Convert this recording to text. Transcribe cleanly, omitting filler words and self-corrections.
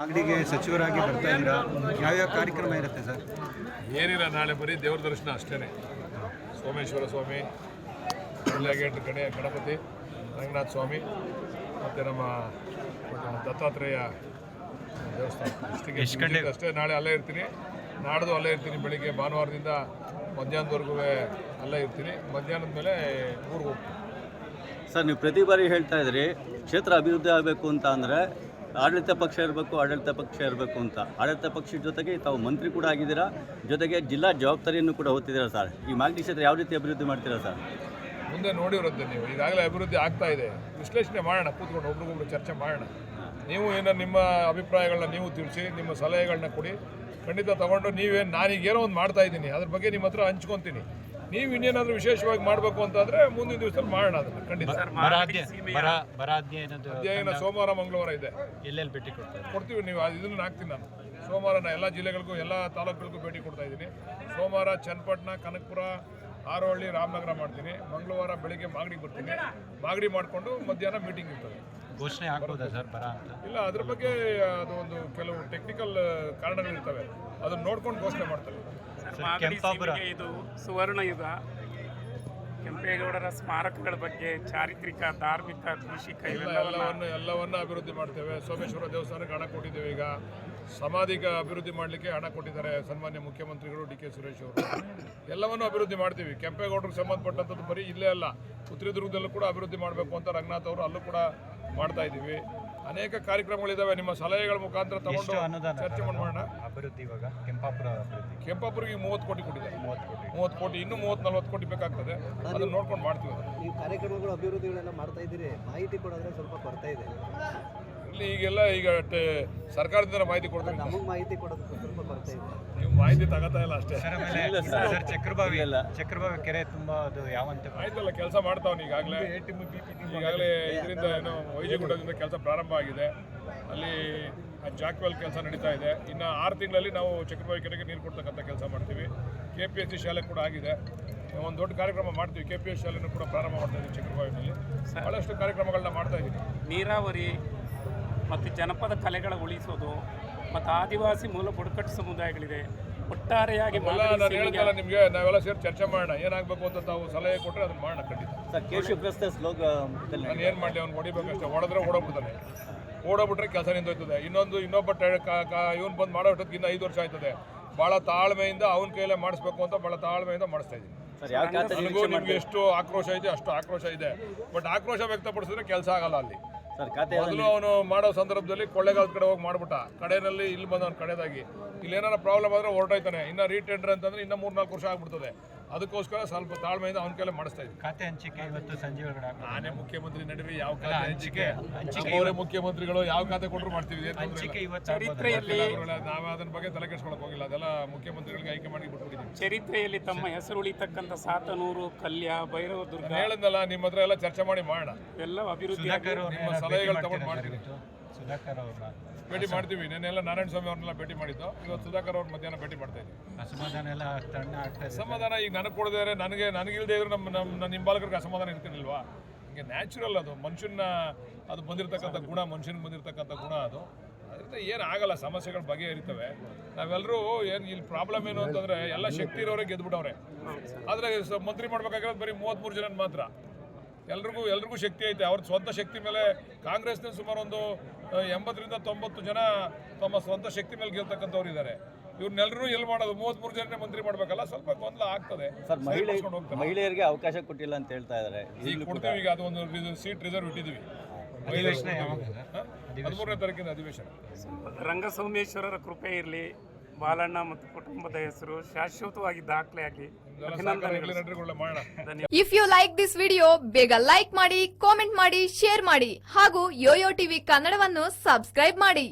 ಮಾಗಡಿಗೆ ಸಚಿವರಾಗಿ ಬರ್ತಾ ಇದ್ದೀರಾ, ಯಾವ್ಯಾವ ಕಾರ್ಯಕ್ರಮ ಇರುತ್ತೆ ಸರ್? ಏನಿಲ್ಲ, ನಾಳೆ ಬರೀ ದೇವ್ರ ದರ್ಶನ ಅಷ್ಟೇ. ಸೋಮೇಶ್ವರ ಸ್ವಾಮಿ, ಗೇಟ್ ಕಡೆ ಗಣಪತಿ, ರಂಗನಾಥ ಸ್ವಾಮಿ ಮತ್ತು ನಮ್ಮ ದತ್ತಾತ್ರೇಯ ದೇವಸ್ಥಾನ ಇಷ್ಟಿಗೆ ಅಷ್ಟೇ. ನಾಳೆ ಅಲ್ಲೇ ಇರ್ತೀನಿ, ನಾಡ್ದು ಅಲ್ಲೇ ಇರ್ತೀನಿ. ಬೆಳಿಗ್ಗೆ ಭಾನುವಾರದಿಂದ ಮಧ್ಯಾಹ್ನದವರೆಗೂ ಅಲ್ಲೇ ಇರ್ತೀನಿ. ಮಧ್ಯಾಹ್ನದ ಮೇಲೆ ಊರಿಗೆ ಹೋಗ್ತೀನಿ. ಸರ್, ನೀವು ಪ್ರತಿ ಬಾರಿ ಹೇಳ್ತಾ ಇದ್ರಿ ಕ್ಷೇತ್ರ ಅಭಿವೃದ್ಧಿ ಆಗಬೇಕು ಅಂತ ಅಂದರೆ ಆಡಳಿತ ಪಕ್ಷ ಇರಬೇಕು ಅಂತ. ಆಡಳಿತ ಪಕ್ಷದ ಜೊತೆಗೆ ತಾವು ಮಂತ್ರಿ ಕೂಡ ಆಗಿದ್ದೀರಾ, ಜೊತೆಗೆ ಜಿಲ್ಲಾ ಜವಾಬ್ದಾರಿಯನ್ನು ಕೂಡ ಹೊತ್ತಿದ್ದೀರಾ ಸರ್. ಈ ಮಾಗಡಿ ಕ್ಷೇತ್ರ ಯಾವ ರೀತಿ ಅಭಿವೃದ್ಧಿ ಮಾಡ್ತೀರಾ ಸರ್? ಮುಂದೆ ನೋಡಿರುತ್ತೆ ನೀವು. ಈಗಾಗಲೇ ಅಭಿವೃದ್ಧಿ ಆಗ್ತಾ ಇದೆ. ವಿಶ್ಲೇಷಣೆ ಮಾಡೋಣ, ಕೂತ್ಕೊಂಡು ಒಬ್ರಿಗೊಬ್ರು ಚರ್ಚೆ ಮಾಡೋಣ. ನೀವು ಏನೋ ನಿಮ್ಮ ಅಭಿಪ್ರಾಯಗಳನ್ನ ನೀವು ತಿಳಿಸಿ, ನಿಮ್ಮ ಸಲಹೆಗಳನ್ನ ಕೊಡಿ. ಖಂಡಿತ ತಗೊಂಡು ನೀವೇನು ನಾನೀಗೇನೋ ಒಂದು ಮಾಡ್ತಾ ಇದ್ದೀನಿ, ಅದ್ರ ಬಗ್ಗೆ ನಿಮ್ಮ ಹತ್ರ ಹಂಚ್ಕೊತೀನಿ. ನೀವು ಇನ್ನೇನಾದರೂ ವಿಶೇಷವಾಗಿ ಮಾಡಬೇಕು ಅಂತಂದರೆ ಮುಂದಿನ ದಿವಸದಲ್ಲಿ ಮಾಡೋಣ ಅದನ್ನು. ಖಂಡಿತ ಅಧ್ಯಯನ ಸೋಮವಾರ ಮಂಗಳವಾರ ಇದೆ. ಎಲ್ಲೆಲ್ಲಿ ಭೇಟಿ ಕೊಡ್ತೀವಿ. ನೀವು ಇದನ್ನು ಹಾಕ್ತೀನಿ ನಾನು. ಸೋಮವಾರ ನಾನು ಎಲ್ಲ ಜಿಲ್ಲೆಗಳಿಗೂ ಎಲ್ಲ ತಾಲೂಕುಗಳಿಗೂ ಭೇಟಿ ಕೊಡ್ತಾ ಇದ್ದೀನಿ. ಸೋಮವಾರ ಚನ್ನಪಟ್ಟಣ, ಕನಕಪುರ, ಹಾರೋಹಳ್ಳಿ, ರಾಮನಗರ ಮಾಡ್ತೀನಿ. ಮಂಗಳವಾರ ಬೆಳಿಗ್ಗೆ ಮಾಗಡಿಗೆ ಬರ್ತೀನಿ. ಮಾಗಡಿ ಮಾಡಿಕೊಂಡು ಮಧ್ಯಾಹ್ನ ಮೀಟಿಂಗ್ ಇರ್ತದೆ. ಘೋಷಣೆ ಆಗ್ಬೋದಾ ಸರ್? ಇಲ್ಲ, ಅದ್ರ ಬಗ್ಗೆ ಅದು ಒಂದು ಕೆಲವು ಟೆಕ್ನಿಕಲ್ ಕಾರಣಗಳಿರ್ತವೆ, ಅದನ್ನು ನೋಡ್ಕೊಂಡು ಘೋಷಣೆ ಮಾಡ್ತಾರೆ. ಇದು ಸುವರ್ಣ ಯುಗ. ಕೆಂಪೇಗೌಡರ ಸ್ಮಾರಕಗಳ ಬಗ್ಗೆ, ಚಾರಿತ್ರಿಕ, ಧಾರ್ಮಿಕ, ಕೃಷಿಕ ಎಲ್ಲವನ್ನ ಅಭಿವೃದ್ಧಿ ಮಾಡ್ತೇವೆ. ಸೋಮೇಶ್ವರ ದೇವಸ್ಥಾನಕ್ಕೆ ಹಣ ಕೊಟ್ಟಿದ್ದೇವೆ. ಈಗ ಸಮಾಧಿಗೆ ಅಭಿವೃದ್ಧಿ ಮಾಡಲಿಕ್ಕೆ ಹಣ ಕೊಟ್ಟಿದ್ದಾರೆ ಸನ್ಮಾನ್ಯ ಮುಖ್ಯಮಂತ್ರಿಗಳು ಡಿ ಕೆ ಸುರೇಶ್ ಅವರು. ಎಲ್ಲವನ್ನೂ ಅಭಿವೃದ್ಧಿ ಮಾಡ್ತೀವಿ. ಕೆಂಪೇಗೌಡರಿಗೆ ಸಂಬಂಧಪಟ್ಟಂಥದ್ದು ಬರೀ ಇಲ್ಲೇ ಅಲ್ಲ, ಚಿತ್ರದುರ್ಗದಲ್ಲೂ ಕೂಡ ಅಭಿವೃದ್ಧಿ ಮಾಡಬೇಕು ಅಂತ ರಂಗನಾಥ್ ಅವರು ಅಲ್ಲೂ ಕೂಡ ಮಾಡ್ತಾ ಇದ್ದೀವಿ. ಅನೇಕ ಕಾರ್ಯಕ್ರಮಗಳಿದ್ದಾವೆ. ನಿಮ್ಮ ಸಲಹೆಗಳ ಮುಖಾಂತರ ತಗೊಂಡು ಚರ್ಚೆ ಮಾಡೋಣ. ಅಭಿವೃದ್ಧಿ ಇವಾಗ ಕೆಂಪಾಪುರಿಗೆ 30 ಕೋಟಿ ಕೊಟ್ಟಿದ್ದಾರೆ. 30 ಕೋಟಿ, ಇನ್ನೂ 30-40 ಕೋಟಿ ಬೇಕಾಗ್ತದೆ. ಅದನ್ನು ನೋಡ್ಕೊಂಡು ಮಾಡ್ತೀವಿ. ನೀವು ಕಾರ್ಯಕ್ರಮಗಳು ಅಭಿವೃದ್ಧಿಗಳೆಲ್ಲ ಮಾಡ್ತಾ ಇದ್ದೀರಿ, ಮಾಹಿತಿ ಕೊಡೋದ್ರೆ ಸ್ವಲ್ಪ ಕೊಡ್ತಾ ಇದೆ ಇಲ್ಲಿ. ಈಗ ಸರ್ಕಾರದಿಂದ ಮಾಹಿತಿ ಕೊಡ್ತಾರೆ. ನಮಗೆ ಮಾಹಿತಿ ಕೊಡೋದಕ್ಕೆ ಸ್ವಲ್ಪ ಕೊಡ್ತಾ ಇದೆ. ನೀವು ಮಾಹಿತಿ ತಗೋತಾ ಇಲ್ಲ ಅಷ್ಟೇ. ಸರ್, ಚಕ್ರಭಾವಿ ಕೆರೆ ತುಂಬ ಅದು ಯಾವಂತ ಆಯ್ತಲ್ಲ, ಕೆಲಸ ಮಾಡ್ತಾವನು ಈಗಾಗಲೇ. ಇದರಿಂದ ಏನು ವೈಜಗುಡ್ಡದಿಂದ ಕೆಲಸ ಪ್ರಾರಂಭ ಆಗಿದೆ. ಅಲ್ಲಿ ಜಾಕ್ವೆಲ್ ಕೆಲಸ ನಡೀತಾ ಇದೆ. ಇನ್ನು 6 ತಿಂಗಳಲ್ಲಿ ನಾವು ಚಕ್ರಭಾವಿ ಕೆರೆಗೆ ನೀರು ಕೊಡ್ತಕ್ಕಂಥ ಕೆಲಸ ಮಾಡ್ತೀವಿ. KPSC ಶಾಲೆ ಕೂಡ ಆಗಿದೆ. ಒಂದು ದೊಡ್ಡ ಕಾರ್ಯಕ್ರಮ ಮಾಡ್ತೀವಿ. KPSC ಶಾಲೆನೂ ಕೂಡ ಪ್ರಾರಂಭ ಮಾಡ್ತಾ ಇದ್ದೀವಿ. ಚಕ್ರಭಾವಿನಲ್ಲಿ ಬಹಳಷ್ಟು ಕಾರ್ಯಕ್ರಮಗಳನ್ನ ಮಾಡ್ತಾ ಇದ್ದೀವಿ. ನೀರಾವರಿ ಮತ್ತು ಜನಪದ ಕಲೆಗಳ ಉಳಿಸೋದು ಮತ್ತು ಆದಿವಾಸಿ ಮೂಲ ಬುಡಕಟ್ಟು ಸಮುದಾಯಗಳಿದೆ. ಒಟ್ಟಾರೆಯಾಗಿ ನಾನು ಹೇಳ್ತಲ್ಲ ನಿಮಗೆ, ನಾವೆಲ್ಲ ಸೇರಿ ಚರ್ಚೆ ಮಾಡೋಣ. ಏನಾಗಬೇಕು ಅಂತ ತಾವು ಸಲಹೆ ಕೊಟ್ಟರೆ ಅದನ್ನು ಮಾಡೋಣ ಖಂಡಿತ. ನಾನು ಏನು ಮಾಡಲಿ, ಅವ್ನು ಹೊಡಿಬೇಕಷ್ಟೇ. ಹೊಡೆದ್ರೆ ಓಡೋಗ್ಬಿಟ್ರೆ ಕೆಲಸ ನಿಂದೋಯ್ತದೆ. ಇನ್ನೊಬ್ಬ ಇವನು ಬಂದು ಮಾಡೋ ಅಷ್ಟೊತ್ತಿಗೆ ಇನ್ನು 5 ವರ್ಷ ಆಯ್ತದೆ. ಭಾಳ ತಾಳ್ಮೆಯಿಂದ ಅವನ ಕೈಯಲ್ಲೇ ಮಾಡಿಸ್ಬೇಕು ಅಂತ ಭಾಳ ತಾಳ್ಮೆಯಿಂದ ಮಾಡಿಸ್ತಾ ಇದ್ದೀನಿ. ನನಗೂ ನಿಮ್ಗೆ ಎಷ್ಟು ಆಕ್ರೋಶ ಇದೆ ಅಷ್ಟು ಆಕ್ರೋಶ ಇದೆ. ಬಟ್ ಆಕ್ರೋಶ ವ್ಯಕ್ತಪಡಿಸಿದ್ರೆ ಕೆಲಸ ಆಗಲ್ಲ. ಅಲ್ಲಿ ಮೊದಲು ಅವನು ಮಾಡೋ ಸಂದರ್ಭದಲ್ಲಿ ಕೊಳ್ಳೇಗಾಲದ ಕಡೆ ಹೋಗಿ ಮಾಡ್ಬಿಟ್ಟ, ಕಡೆಯಲ್ಲಿ ಇಲ್ಲಿ ಬಂದ ಅವ್ನು ಕಡೆದಾಗಿ. ಇಲ್ಲಿ ಏನಾರ ಪ್ರಾಬ್ಲಮ್ ಆದರೆ ಹೊರಟೋಯ್ತಾನೆ. ಇನ್ನು ರೀಟೆಂಡರ್ ಅಂತಂದ್ರೆ ಇನ್ನೂ 3-4 ವರ್ಷ ಆಗ್ಬಿಡ್ತದೆ. ಅದಕ್ಕೋಸ್ಕರ ಸ್ವಲ್ಪ ತಾಳ್ಮೆಯಿಂದ ಅವನ ಕೈಲೇ ಮಾಡಿಸ್ತಾ ಇದ್ದೀನಿ. ಖಾತೆ ಹಂಚಿಕೆ ಇವತ್ತು ಸಂಜೆ ಒಳಗಡೆ ನಾನೇ ಮುಖ್ಯಮಂತ್ರಿ ನಡೀರಿ. ಯಾವ ಖಾತೆ ಹಂಚಿಕೆ? ಅವರೇ ಮುಖ್ಯಮಂತ್ರಿಗಳು, ಯಾವ ಖಾತೆ ಕೊಟ್ಟರು ಮಾಡ್ತೀವಿ. ಚರಿತ್ರೆಯಲ್ಲಿ ನಾವು ಅದನ್ನ ಬಗ್ಗೆ ತಲೆ ಕೆಡಿಸ್ಕೊಳಕ್ ಹೋಗಿಲ್ಲ. ಅದೆಲ್ಲ ಮುಖ್ಯಮಂತ್ರಿಗಳಿಗೆ ಆಯ್ಕೆ ಮಾಡಿ ಬಿಟ್ಬಿಟ್ಟಿದ್ದೀವಿ. ಚರಿತ್ರೆಯಲ್ಲಿ ತಮ್ಮ ಹೆಸರು ಉಳಿತಕ್ಕಂಥ ಸಾತನೂರು, ಕಲ್ಯ, ಭೈರವದುರ್ಗ ಹೇಳದ್ನಲ್ಲ, ನಿಮ್ಮ ಹತ್ರ ಎಲ್ಲ ಚರ್ಚೆ ಮಾಡಿ ಮಾಡೋಣ. ಎಲ್ಲ ಅಭಿವೃದ್ಧಿ ನಿಮ್ಮ ಸಲಹೆಗಳು ತಗೊಂಡು ಮಾಡ್ತೀವಿ. ಸುಧಾಕರ್ ಅವ್ರನ್ನ ಭೇಟಿ ಮಾಡ್ತೀವಿ. ನೆನ್ನೆಲ್ಲ ನಾರಾಯಣ ಸ್ವಾಮಿ ಅವ್ರನ್ನೆಲ್ಲ ಭೇಟಿ ಮಾಡಿದ್ದು. ಇವತ್ತು ಸುಧಾಕರ್ ಅವ್ರ ಮಧ್ಯಾಹ್ನ ಭೇಟಿ ಮಾಡ್ತಾ ಇದ್ದೀವಿ. ಅಸಮಾಧಾನ ಈಗ ನನಗೆ ಕೊಡದೇ ನನಗಿಲ್ಲದೆ ಇದ್ರೆ ನಮ್ಮ ಹಿಂಬಾಲಕರಿಗೆ ಅಸಮಾಧಾನ ಇರ್ತಿರ್ಲಿಲ್ವಾ? ಹಿಂಗೆ ನ್ಯಾಚುರಲ್ ಅದು. ಮನುಷ್ಯನ ಅದು ಬಂದಿರತಕ್ಕಂಥ ಗುಣ, ಮನುಷ್ಯನಿಗೆ ಬಂದಿರತಕ್ಕಂಥ ಗುಣ ಅದು. ಅದರಿಂದ ಏನು ಆಗಲ್ಲ, ಸಮಸ್ಯೆಗಳು ಬಗೆಹರಿತವೆ. ನಾವೆಲ್ಲರೂ ಇಲ್ಲಿ ಪ್ರಾಬ್ಲಮ್ ಏನು ಅಂತಂದರೆ ಎಲ್ಲ ಶಕ್ತಿ ಇರೋರೇ ಗೆದ್ಬಿಟ್ಟವ್ರೆ. ಆದರೆ ಮಂತ್ರಿ ಮಾಡ್ಬೇಕಾಗಿರೋದು ಬರೀ 33 ಜನ ಮಾತ್ರ. ಎಲ್ರಿಗೂ ಶಕ್ತಿ ಐತೆ. ಅವ್ರ ಸ್ವಂತ ಶಕ್ತಿ ಮೇಲೆ ಕಾಂಗ್ರೆಸ್ನ ಸುಮಾರು ಒಂದು 80-90 ಜನ ತಮ್ಮ ಸ್ವಂತ ಶಕ್ತಿ ಮೇಲೆ ಗೆಲ್ತಕ್ಕಂಥವ್ರು ಇದ್ದಾರೆ. ಇವ್ರನ್ನೆಲ್ಲರೂ ಎಲ್ಲಿ ಮಾಡೋದು? 33 ಜನನೇ ಮಂತ್ರಿ ಮಾಡಬೇಕಲ್ಲ, ಸ್ವಲ್ಪ ಗೊಂದಲ ಆಗ್ತದೆ. ಮಹಿಳೆಯರಿಗೆ ಅವಕಾಶ ಕೊಟ್ಟಿಲ್ಲ ಅಂತ ಹೇಳ್ತಾ ಇದ್ದಾರೆ. ಈಗ ಕೊಡ್ತೀವಿ. ಈಗ ಅದೊಂದು ಸೀಟ್ ರಿಸರ್ವ್ ಇಟ್ಟಿದ್ದೀವಿ. 13ನೇ ತಾರೀಕಿನ ಅಧಿವೇಶನ. ರಂಗಸೋಮೇಶ್ವರರ ಕೃಪೆ ಇರಲಿ. ಬಾಲಣ್ಣ ಮತ್ತು ಕುಟುಂಬದ ಹೆಸರು ಶಾಶ್ವತವಾಗಿ ದಾಖಲೆ ಆಗಲಿ. If you like this video, ಬೇಗ ಲೈಕ್ ಮಾಡಿ, ಕಾಮೆಂಟ್ ಮಾಡಿ, ಶೇರ್ ಮಾಡಿ ಹಾಗೂ ಯೋಯೋ ಟಿವಿ ಕನ್ನಡವನ್ನು ಸಬ್ಸ್ಕ್ರೈಬ್ ಮಾಡಿ.